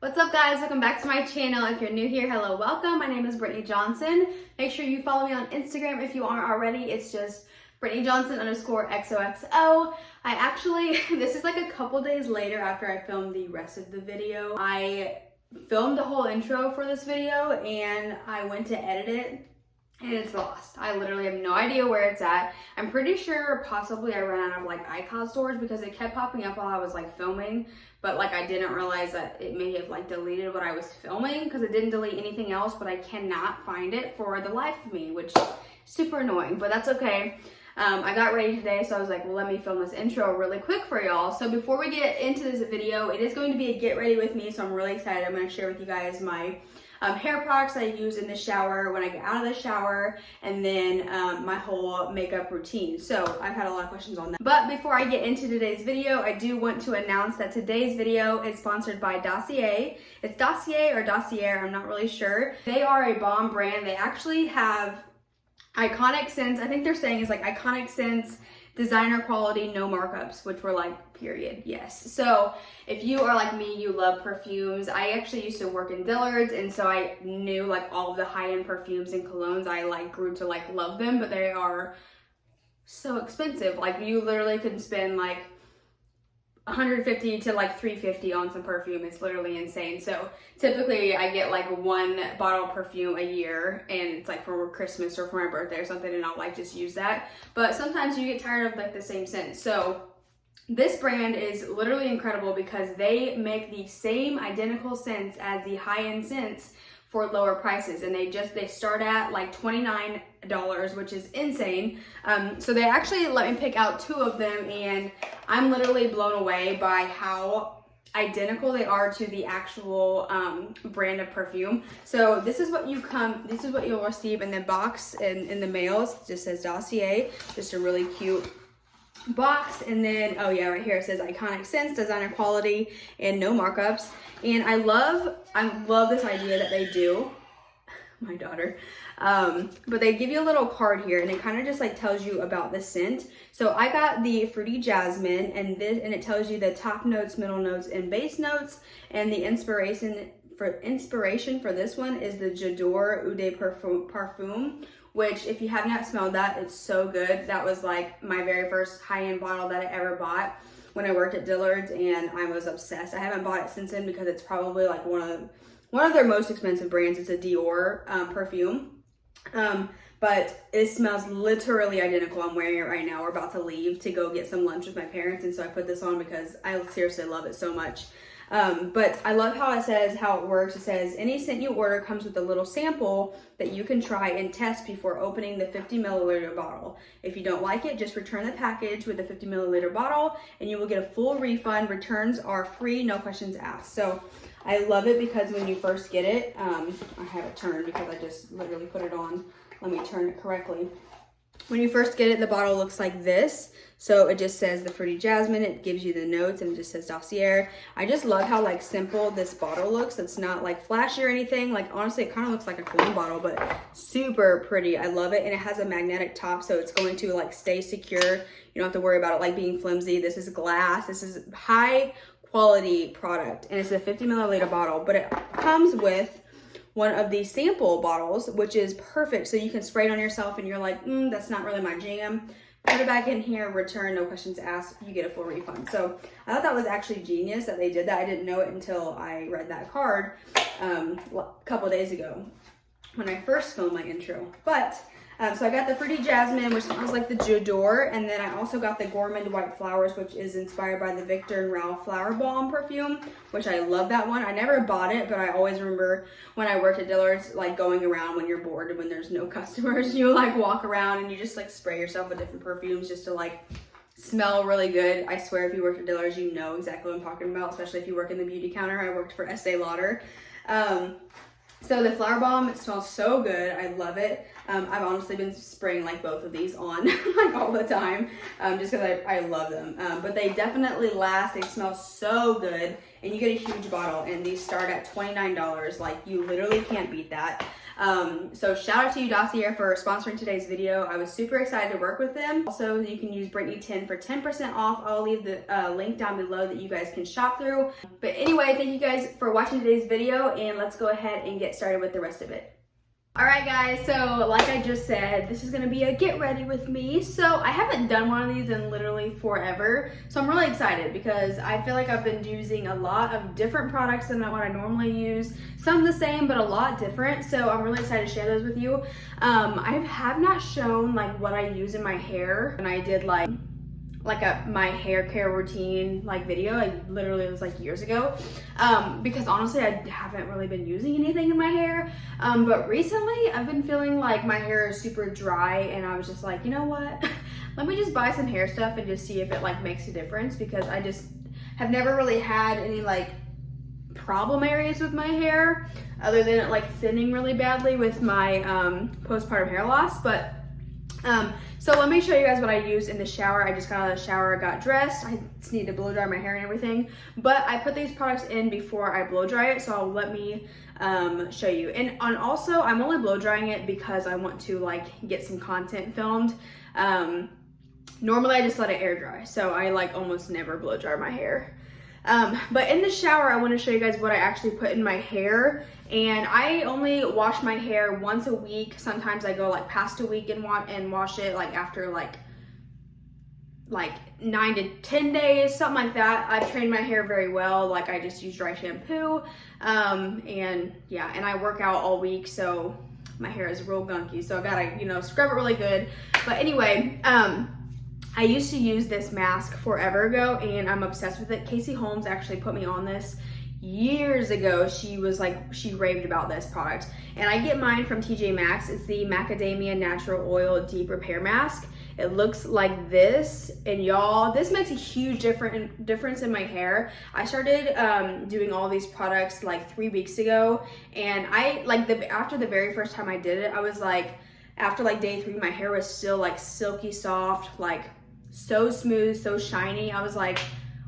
What's up, guys? Welcome back to my channel. If you're new here, hello, welcome. My name is Brittany Johnson. Make sure you follow me on Instagram if you aren't already. It's just Brittany Johnson _XOXO. I actually, this is like a couple days later after I filmed the rest of the video. I filmed the whole intro for this video and I went to edit it and it's lost. I literally have no idea where it's at. I'm pretty sure possibly I ran out of like iCloud storage because it kept popping up while I was like filming, but like I didn't realize that it may have like deleted what I was filming because it didn't delete anything else, but I cannot find it for the life of me, which is super annoying, but that's okay. I got ready today, so I was like, well, let me film this intro really quick for y'all. So before we get into this video, it is going to be a get ready with me, so I'm really excited. I'm going to share with you guys my hair products I use in the shower, when I get out of the shower, and then my whole makeup routine. So I've had a lot of questions on that. But before I get into today's video, I do want to announce that today's video is sponsored by Dossier. It's Dossier or Dossier, I'm not really sure. They are a bomb brand. They actually have iconic scents. I think they're saying is like iconic scents, designer quality, no markups, which were like, period, yes. So if you are like me, you love perfumes. I actually used to work in Dillard's, and so I knew like all of the high-end perfumes and colognes. I like grew to like love them, but they are so expensive. Like you literally can spend like $150 to like $350 on some perfume. It's literally insane. So typically I get like one bottle of perfume a year, and it's like for Christmas or for my birthday or something, and I'll like just use that. But sometimes you get tired of like the same scent. So this brand is literally incredible because they make the same identical scents as the high-end scents for lower prices, and they start at like $29, which is insane. So they actually let me pick out 2 of them, and I'm literally blown away by how identical they are to the actual brand of perfume. So this is what you'll receive in the box in the mail. It just says Dossier, just a really cute box. And then, oh yeah, right here it says iconic scents, designer quality, and no markups. And I love this idea that they do, my daughter, but they give you a little card here, and it kind of just like tells you about the scent. So I got the fruity jasmine, and it tells you the top notes, middle notes, and base notes. And the inspiration for this one is the J'adore Eau de Parfum, which if you have not smelled that, it's so good. That was like my very first high-end bottle that I ever bought when I worked at Dillard's, and I was obsessed. I haven't bought it since then because it's probably like one of their most expensive brands. It's a Dior perfume, but it smells literally identical. I'm wearing it right now. We're about to leave to go get some lunch with my parents, and so I put this on because I seriously love it so much. But I love how it says how it works. It says any scent you order comes with a little sample that you can try and test before opening the 50 milliliter bottle. If you don't like it, just return the package with the 50 milliliter bottle and you will get a full refund. Returns are free, no questions asked. So I love it because when you first get it, I have it turned because I just literally put it on. Let me turn it correctly. When you first get it, the bottle looks like this. So it just says the fruity jasmine, it gives you the notes, and it just says Dossier. I just love how like simple this bottle looks. It's not like flashy or anything. Like honestly, it kind of looks like a cologne bottle, but super pretty. I love it. And it has a magnetic top, so it's going to like stay secure. You don't have to worry about it like being flimsy. This is glass. This is high quality product, and it's a 50 milliliter bottle, but it comes with one of these sample bottles, which is perfect. So you can spray it on yourself and you're like, that's not really my jam. Put it back in here, return, no questions asked, you get a full refund. So I thought that was actually genius that they did that. I didn't know it until I read that card a couple days ago when I first filmed my intro. But so I got the fruity jasmine, which smells like the J'adore, and then I also got the gourmand white flowers, which is inspired by the Victor and Ralph flower balm perfume, which I love that one. I never bought it, but I always remember when I worked at Dillard's, like going around when you're bored and when there's no customers, you like walk around and you just like spray yourself with different perfumes just to like smell really good. I swear if you work at Dillard's, you know exactly what I'm talking about, especially if you work in the beauty counter. I worked for Estee Lauder. So the flower balm, it smells so good. I love it. I've honestly been spraying like both of these on like all the time, just because I love them. But they definitely last. They smell so good, and you get a huge bottle, and these start at $29. Like, you literally can't beat that. So shout out to you, Dossier, for sponsoring today's video. I was super excited to work with them. Also, you can use Brittany10 for 10% off. I'll leave the link down below that you guys can shop through. But anyway, thank you guys for watching today's video, and let's go ahead and get started with the rest of it. Alright guys, so like I just said, this is going to be a get ready with me. So I haven't done one of these in literally forever. So I'm really excited because I feel like I've been using a lot of different products than what I normally use. Some the same, but a lot different. So I'm really excited to share those with you. I have not shown like what I use in my hair. And I did like my hair care routine like video, like literally it was like years ago, because honestly I haven't really been using anything in my hair, but recently I've been feeling like my hair is super dry, and I was just like, you know what, let me just buy some hair stuff and just see if it like makes a difference, because I just have never really had any like problem areas with my hair other than it like thinning really badly with my postpartum hair loss. But so let me show you guys what I used in the shower. I just got out of the shower, got dressed. I just need to blow dry my hair and everything. But I put these products in before I blow dry it, so let me show you. And also, I'm only blow drying it because I want to like get some content filmed. Normally I just let it air dry, so I like almost never blow dry my hair. But in the shower, I want to show you guys what I actually put in my hair. And I only wash my hair once a week. Sometimes I go like past a week and wash it like after like 9 to 10 days, something like that. I've trained my hair very well. Like, I just use dry shampoo. And yeah, and I work out all week, so my hair is real gunky. So I gotta, you know, scrub it really good. But anyway, I used to use this mask forever ago, and I'm obsessed with it. Casey Holmes actually put me on this years ago. She raved about this product, and I get mine from TJ Maxx. It's the Macadamia Natural Oil Deep Repair Mask. It looks like this, and y'all, this makes a huge difference in my hair. I started doing all these products like 3 weeks ago, and I like after the very first time I did it, I was like, after like day 3, my hair was still like silky soft, like so smooth, so shiny. I was like,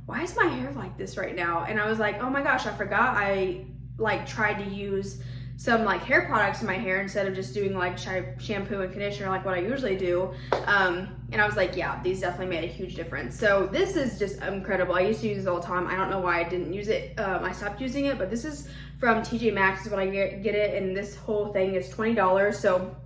why is my hair like this right now? And I was like, oh my gosh, I forgot I like tried to use some like hair products in my hair instead of just doing like shampoo and conditioner like what I usually do. And I was like, yeah, these definitely made a huge difference. So this is just incredible. I used to use this all the time. I don't know why I didn't use it. I stopped using it, but this is from TJ Maxx is what I get it, and this whole thing is $20. So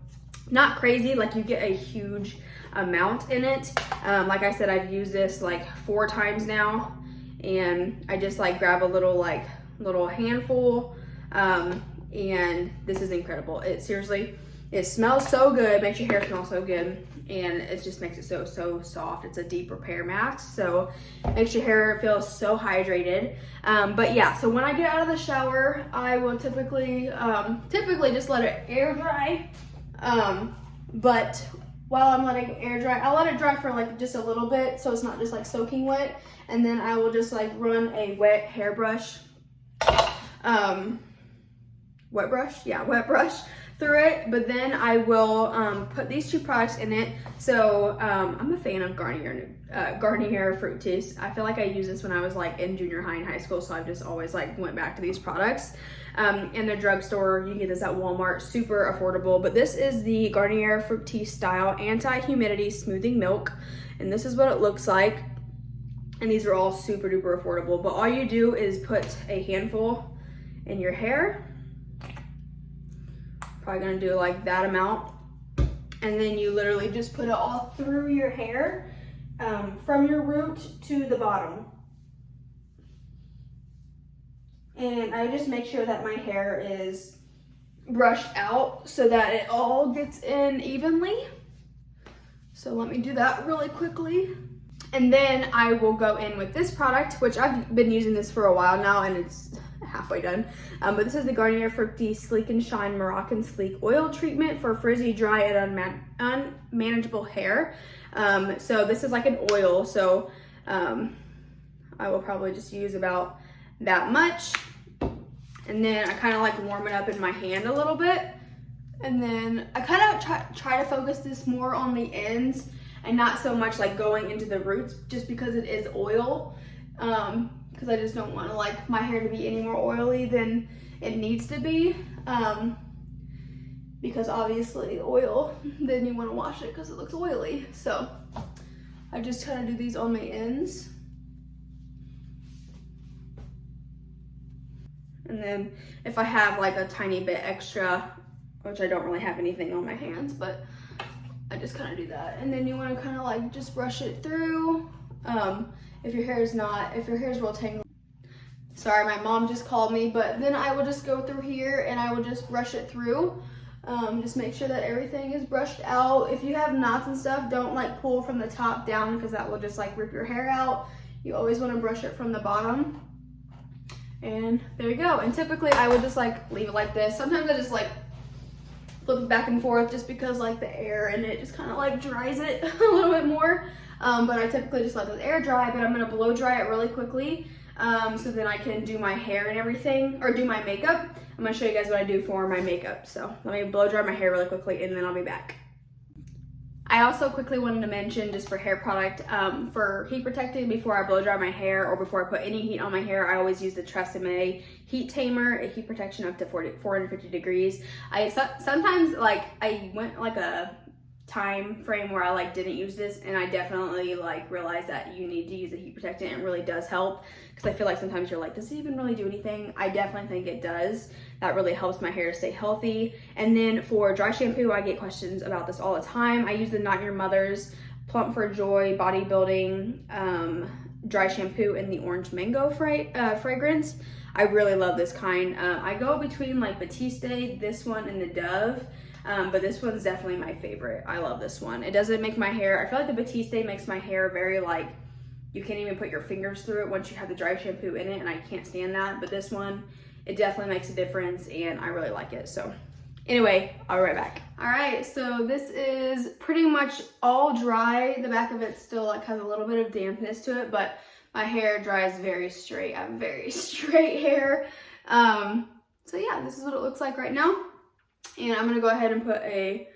not crazy, like you get a huge amount in it. Like I said, I've used this like 4 times now, and I just like grab a little handful, and this is incredible. It seriously, it smells so good, makes your hair smell so good, and it just makes it so soft. It's a deep repair mask, so makes your hair feel so hydrated. But yeah, so when I get out of the shower, I will typically just let it air dry. But while I'm letting it air dry, I'll let it dry for like just a little bit, so it's not just like soaking wet, and then I will just like run a wet hairbrush, wet brush through it. But then I will put these 2 products in it. So I'm a fan of Garnier Fructis. I feel like I used this when I was like in junior high and high school, so I've just always like went back to these products. In the drugstore, you can get this at Walmart, super affordable. But this is the Garnier Fructis Style Anti-Humidity Smoothing Milk, and this is what it looks like. And these are all super duper affordable, but all you do is put a handful in your hair. Probably gonna do like that amount, and then you literally just put it all through your hair, from your root to the bottom. And I just make sure that my hair is brushed out so that it all gets in evenly. So let me do that really quickly. And then I will go in with this product, which I've been using this for a while now, and it's halfway done. But this is the Garnier Fructis Sleek and Shine Moroccan Sleek Oil Treatment for frizzy, dry, and unmanageable hair. So this is like an oil, so I will probably just use about that much. And then I kind of like warm it up in my hand a little bit. And then I kind of try to focus this more on the ends and not so much like going into the roots, just because it is oil. because I just don't want to like my hair to be any more oily than it needs to be. Because obviously oil, then you want to wash it because it looks oily. So I just kind of do these on my ends. And then if I have like a tiny bit extra, which I don't really have anything on my hands, but I just kind of do that. And then you want to kind of like just brush it through. If your hair is real tangled. Sorry, my mom just called me, but then I will just go through here and I will just brush it through. Just make sure that everything is brushed out. If you have knots and stuff, don't like pull from the top down because that will just like rip your hair out. You always want to brush it from the bottom. And there you go. And typically I would just like leave it like this. Sometimes I just like flip it back and forth just because like the air in it just kind of like dries it a little bit more. But I typically just let the air dry, but I'm gonna blow dry it really quickly. So then I can do my hair and everything, or do my makeup. I'm gonna show you guys what I do for my makeup. So let me blow dry my hair really quickly and then I'll be back. I also quickly wanted to mention, just for hair product, for heat protecting before I blow dry my hair or before I put any heat on my hair, I always use the Tresemme Heat Tamer, a heat protection up to 450 degrees. Sometimes like I went like a time frame where I like didn't use this, and I definitely like realized that you need to use a heat protectant. It really does help, because I feel like sometimes you're like, does it even really do anything? I definitely think it does. That really helps my hair to stay healthy. And then for dry shampoo, I get questions about this all the time. I use the Not Your Mother's Plump for Joy bodybuilding dry shampoo in the orange mango fragrance. I really love this kind. I go between like Batiste, this one, and the Dove. But this one's definitely my favorite. I love this one. It doesn't make my hair, I feel like the Batiste makes my hair very like, you can't even put your fingers through it once you have the dry shampoo in it, and I can't stand that. But this one, it definitely makes a difference, and I really like it. So anyway, I'll be right back. All right, so this is pretty much all dry. The back of it still like has a little bit of dampness to it, but my hair dries very straight. I have very straight hair. So yeah, this is what it looks like right now. And I'm gonna go ahead and put a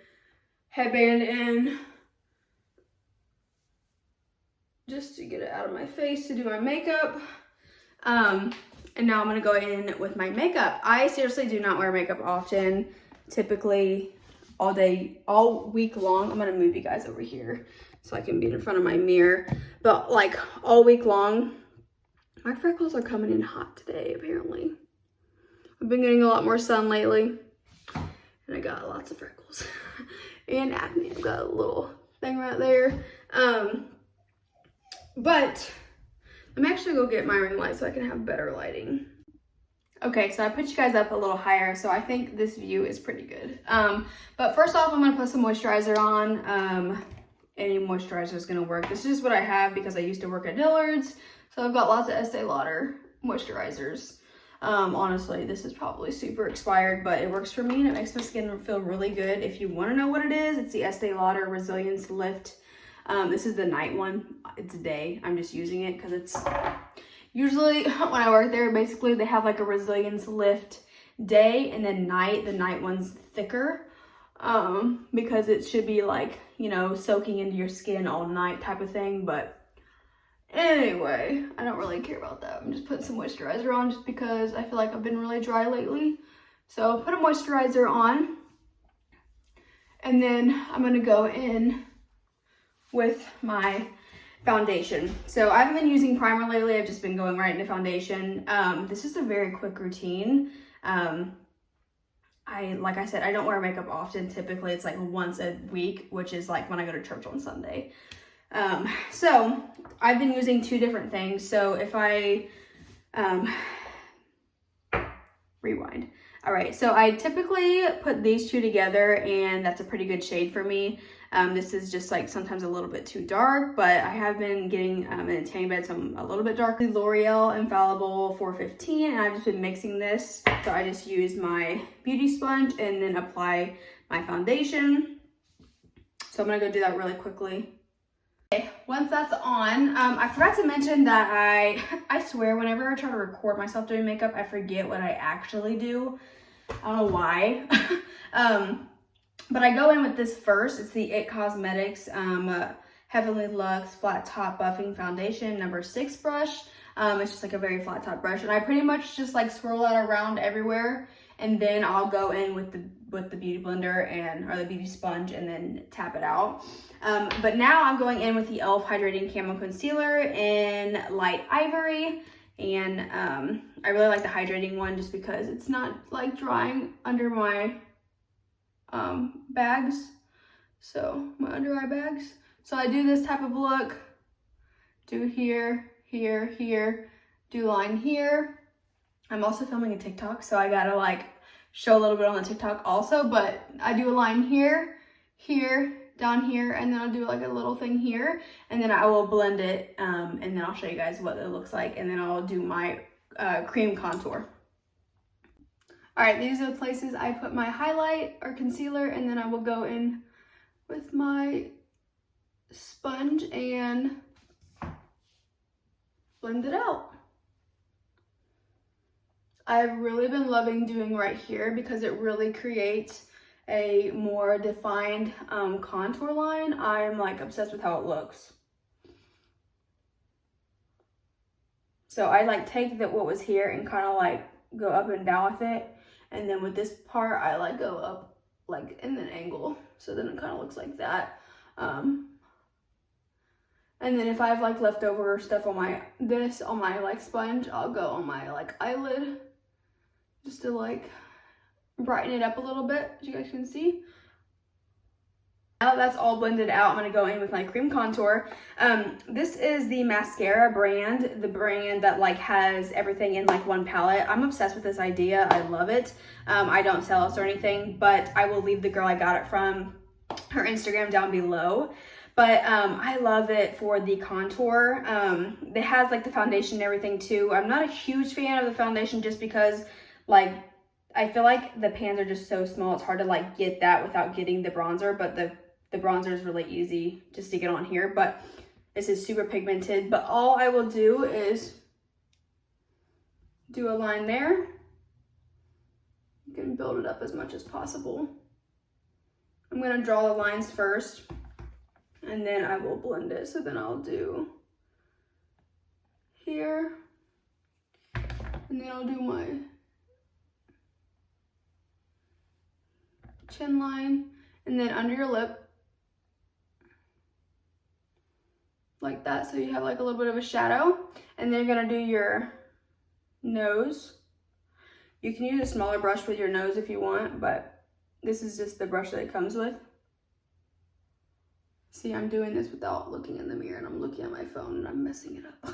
headband in just to get it out of my face to do my makeup. And now I'm gonna go in with my makeup. I seriously do not wear makeup often, typically all week long. I'm gonna move you guys over here so I can be in front of my mirror. But like all week long, my freckles are coming in hot today, apparently. I've been getting a lot more sun lately. And I got lots of freckles and acne. I've got a little thing right there. But I'm actually gonna go get my ring light so I can have better lighting. Okay, so I put you guys up a little higher, so I think this view is pretty good. But first off, I'm gonna put some moisturizer on. Any moisturizer is gonna work. This is what I have because I used to work at Dillard's. So I've got lots of Estee Lauder moisturizers. Honestly, this is probably super expired, but it works for me and it makes my skin feel really good. If you want to know what it is, it's the Estee Lauder Resilience Lift. This is the night one. It's a day. I'm just using it because it's usually when I work there, basically they have like a Resilience Lift day, and then the night one's thicker, because it should be like, you know, soaking into your skin all night type of thing. But anyway, I don't really care about that. I'm just putting some moisturizer on just because I feel like I've been really dry lately. So put a moisturizer on, and then I'm gonna go in with my foundation. So I haven't been using primer lately. I've just been going right into foundation. This is a very quick routine. Like I said, I don't wear makeup often. Typically it's like once a week, which is like when I go to church on Sunday. So I've been using two different things. So if I, rewind. All right. So I typically put these two together, and that's a pretty good shade for me. This is just like sometimes a little bit too dark, but I have been getting in a tanning bed, so I'm a little bit darker. L'Oreal Infallible 415, and I've just been mixing this. So I just use my beauty sponge and then apply my foundation. So I'm gonna go do that really quickly. Okay, once that's on, I forgot to mention that I swear whenever I try to record myself doing makeup, I forget what I actually do. I don't know why. But I go in with this first. It's the IT Cosmetics Heavenly Luxe Flat Top Buffing Foundation number 6 brush. It's just like a very flat top brush, and I pretty much just like swirl that around everywhere, and then I'll go in with the beauty blender or the beauty sponge and then tap it out. But now I'm going in with the e.l.f. Hydrating Camo Concealer in Light Ivory, and I really like the hydrating one just because it's not like drying under my bags, so my under eye bags. So I do this type of look, do here, here, here, do line here. I'm also filming a TikTok, so I gotta like show a little bit on the TikTok also, but I do a line here, here, down here, and then I'll do like a little thing here, and then I will blend it, and then I'll show you guys what it looks like, and then I'll do my cream contour. All right, these are the places I put my highlight or concealer, and then I will go in with my sponge and blend it out. I've really been loving doing right here because it really creates a more defined contour line. I'm like obsessed with how it looks. So I like take what was here and kind of like go up and down with it. And then with this part, I like go up like in an angle. So then it kind of looks like that. And then if I have like leftover stuff on my like sponge, I'll go on my like eyelid just to like brighten it up a little bit, as you guys can see. Now that that's all blended out, I'm gonna go in with my cream contour. This is the mascara brand, the brand that like has everything in like one palette. I'm obsessed with this idea, I love it. I don't sell this or anything, but I will leave the girl I got it from, her Instagram down below. But I love it for the contour. It has like the foundation and everything too. I'm not a huge fan of the foundation just because like I feel like the pans are just so small. It's hard to like get that without getting the bronzer, but the bronzer is really easy to stick it on here. But this is super pigmented. But all I will do is do a line there. You can build it up as much as possible. I'm gonna draw the lines first, and then I will blend it. So then I'll do here, and then I'll do my chin line, and then under your lip, like that, so you have like a little bit of a shadow. And then you're gonna do your nose. You can use a smaller brush with your nose if you want, but this is just the brush that it comes with. See, I'm doing this without looking in the mirror, and I'm looking at my phone and I'm messing it up.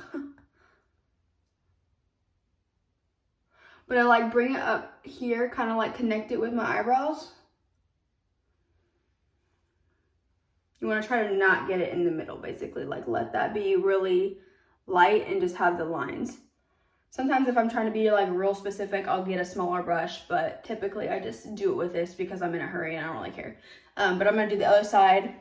But I like bring it up here, kind of like connect it with my eyebrows. You want to try to not get it in the middle, basically. Like let that be really light and just have the lines. Sometimes if I'm trying to be like real specific, I'll get a smaller brush, but typically I just do it with this because I'm in a hurry and I don't really care. But I'm going to do the other side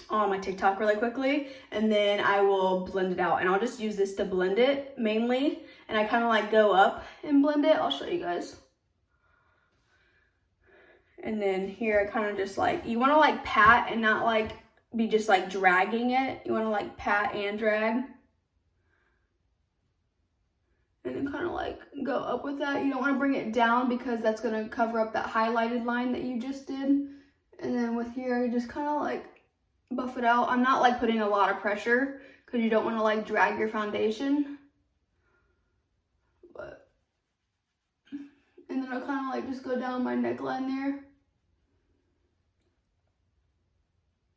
on my TikTok really quickly, and then I will blend it out. And I'll just use this to blend it mainly. And I kind of like go up and blend it. I'll show you guys. And then here I kind of just like, you want to like pat and not like be just like dragging it. You want to like pat and drag. And then kind of like go up with that. You don't want to bring it down because that's going to cover up that highlighted line that you just did. And then with here, you just kind of like buff it out. I'm not like putting a lot of pressure because you don't want to like drag your foundation. But, and then I'll kind of like just go down my neckline there.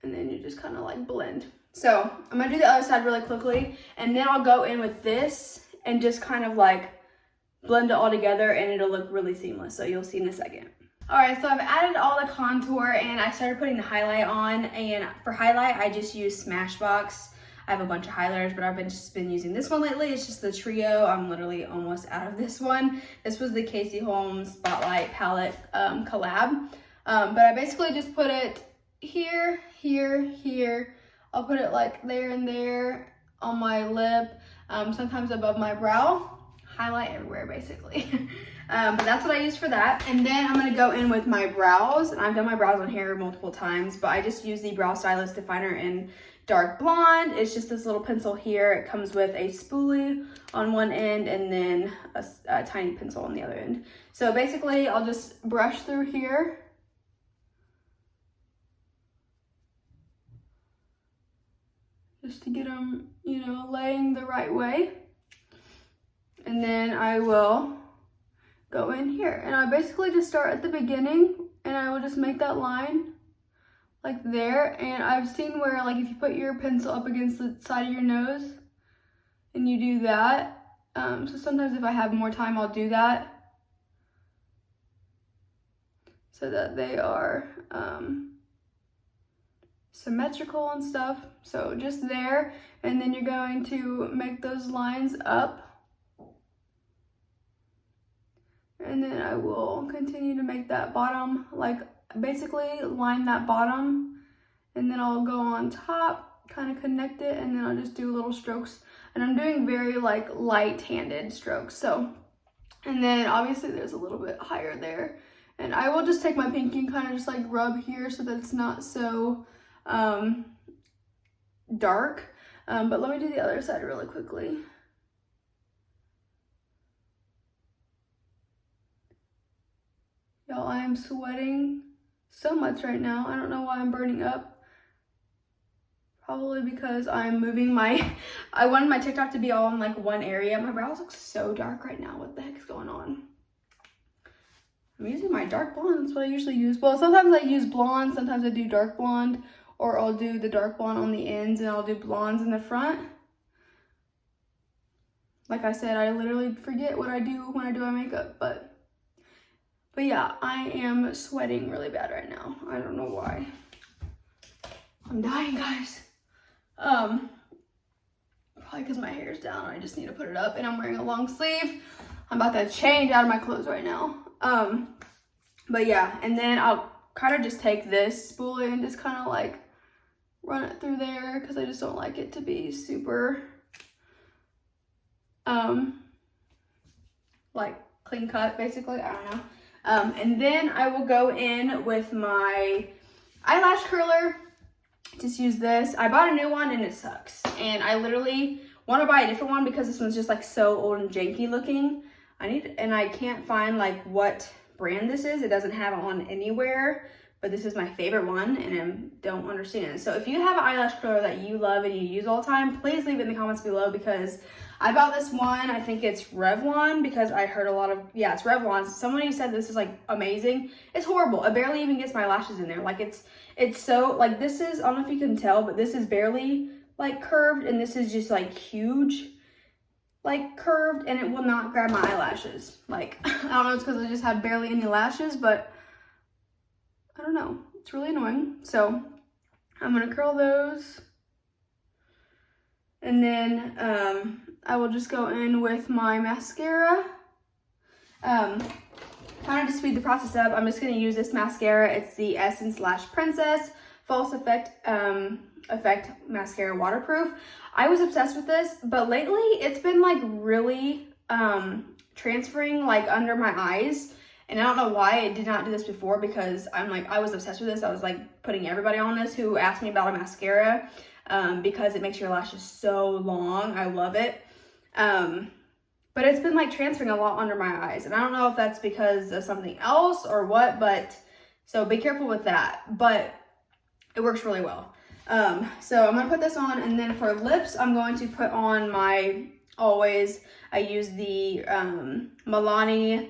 And then you just kind of like blend. So I'm gonna do the other side really quickly, and then I'll go in with this and just kind of like blend it all together, and it'll look really seamless. So you'll see in a second. All right, so I've added all the contour and I started putting the highlight on, and for highlight, I just use Smashbox. I have a bunch of highlighters, but I've just been using this one lately. It's just the trio. I'm literally almost out of this one. This was the Casey Holmes Spotlight Palette collab. But I basically just put it here, here, here. I'll put it like there and there on my lip, sometimes above my brow. Highlight everywhere, basically. But that's what I use for that. And then I'm gonna go in with my brows, and I've done my brows on here multiple times, but I just use the Brow Stylist Definer in dark blonde. It's just this little pencil here. It comes with a spoolie on one end and then a tiny pencil on the other end. So basically, I'll just brush through here. Just to get them, you know, laying the right way. And then I will go in here. And I basically just start at the beginning and I will just make that line like there. And I've seen where, like, if you put your pencil up against the side of your nose and you do that, so sometimes if I have more time, I'll do that so that they are symmetrical and stuff. So just there, and then you're going to make those lines up. And then I will continue to make that bottom, like basically line that bottom, and then I'll go on top, kind of connect it, and then I'll just do little strokes. And I'm doing very like light-handed strokes. So, and then obviously there's a little bit higher there. And I will just take my pinky and kind of just like rub here so that it's not so dark. But let me do the other side really quickly. Y'all, I am sweating so much right now. I don't know why I'm burning up. Probably because I'm moving I wanted my TikTok to be all in like one area. My brows look so dark right now. What the heck is going on? I'm using my dark blonde. That's what I usually use. Well, sometimes I use blonde. Sometimes I do dark blonde. Or I'll do the dark blonde on the ends and I'll do blondes in the front. Like I said, I literally forget what I do when I do my makeup. But yeah, I am sweating really bad right now. I don't know why. I'm dying, guys. Probably because my hair is down. I just need to put it up, and I'm wearing a long sleeve. I'm about to change out of my clothes right now. But yeah, and then I'll kind of just take this spoolie and just kind of like run it through there because I just don't like it to be super like clean cut, basically. I don't know. And then I will go in with my eyelash curler. Just use this. I bought a new one and it sucks. And I literally want to buy a different one because this one's just like so old and janky looking. And I can't find like what brand this is. It doesn't have it on anywhere, but this is my favorite one and I don't understand. So if you have an eyelash curler that you love and you use all the time, please leave it in the comments below because I bought this one. I think it's Revlon because I heard a lot of, yeah, it's Revlon. Somebody said this is like amazing. It's horrible. It barely even gets my lashes in there. Like it's so, like this is, I don't know if you can tell, but this is barely like curved and this is just like huge, like curved, and it will not grab my eyelashes. Like, I don't know, it's because I just have barely any lashes, but I don't know. It's really annoying. So I'm going to curl those. And then I will just go in with my mascara. Kind of to speed the process up, I'm just going to use this mascara. It's the Essence Lash Princess False Effect Mascara Waterproof. I was obsessed with this, but lately it's been like really transferring like under my eyes. And I don't know why I did not do this before because I was obsessed with this. I was like putting everybody on this who asked me about a mascara because it makes your lashes so long. I love it. But it's been like transferring a lot under my eyes. And I don't know if that's because of something else or what, but so be careful with that. But it works really well. So I'm going to put this on, and then for lips, I'm going to put on I use the Milani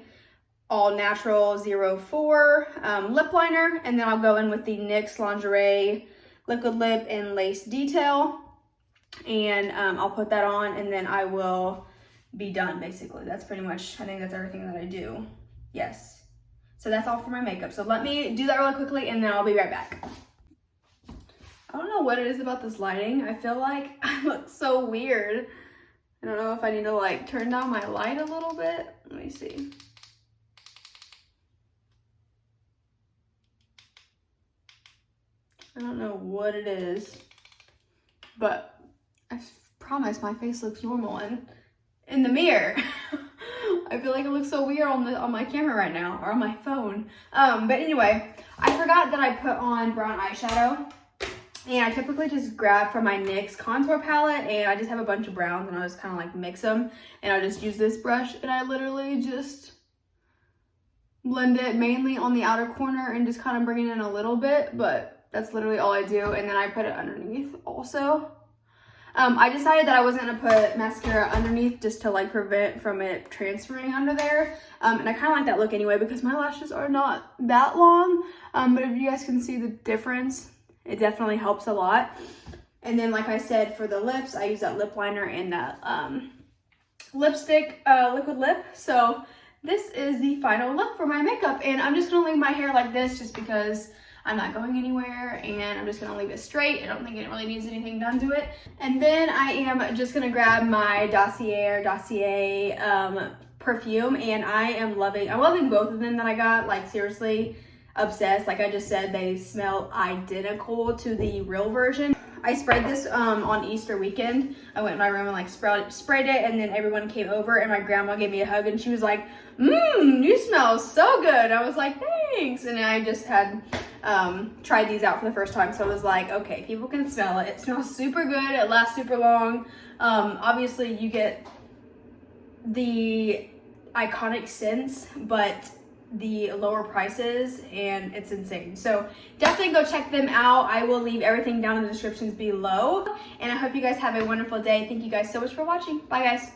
All Natural 04 lip liner, and then I'll go in with the NYX Lingerie Liquid Lip and Lace Detail, and I'll put that on, and then I will be done, basically. That's pretty much, I think that's everything that I do. Yes. So that's all for my makeup. So let me do that really quickly, and then I'll be right back. I don't know what it is about this lighting. I feel like I look so weird. I don't know if I need to like turn down my light a little bit. Let me see. I don't know what it is, but I promise my face looks normal and in the mirror. I feel like it looks so weird on my camera right now, or on my phone. But anyway, I forgot that I put on brown eyeshadow. And I typically just grab from my NYX contour palette, and I just have a bunch of browns, and I'll just kind of like mix them. And I'll just use this brush, and I literally just blend it mainly on the outer corner and just kind of bring it in a little bit, but that's literally all I do. And then I put it underneath also. I decided that I wasn't gonna put mascara underneath just to like prevent from it transferring under there. And I kind of like that look anyway because my lashes are not that long. But if you guys can see the difference, it definitely helps a lot. And then like I said, for the lips, I use that lip liner and that lipstick liquid lip. So this is the final look for my makeup, and I'm just gonna leave my hair like this just because I'm not going anywhere, and I'm just gonna leave it straight. I don't think it really needs anything done to it. And then I am just gonna grab my Dossier perfume, and I'm loving both of them that I got. Like seriously obsessed. Like I just said, they smell identical to the real version. I sprayed this on Easter weekend. I went in my room and like sprayed it, and then everyone came over and my grandma gave me a hug and she was like, you smell so good. I was like, thanks. And I just had tried these out for the first time, so I was like, okay, people can smell it. It smells super good. It lasts super long. Obviously you get the iconic scents, but the lower prices, and it's insane. So definitely go check them out. I will leave everything down in the descriptions below, and I hope you guys have a wonderful day. Thank you guys so much for watching. Bye guys.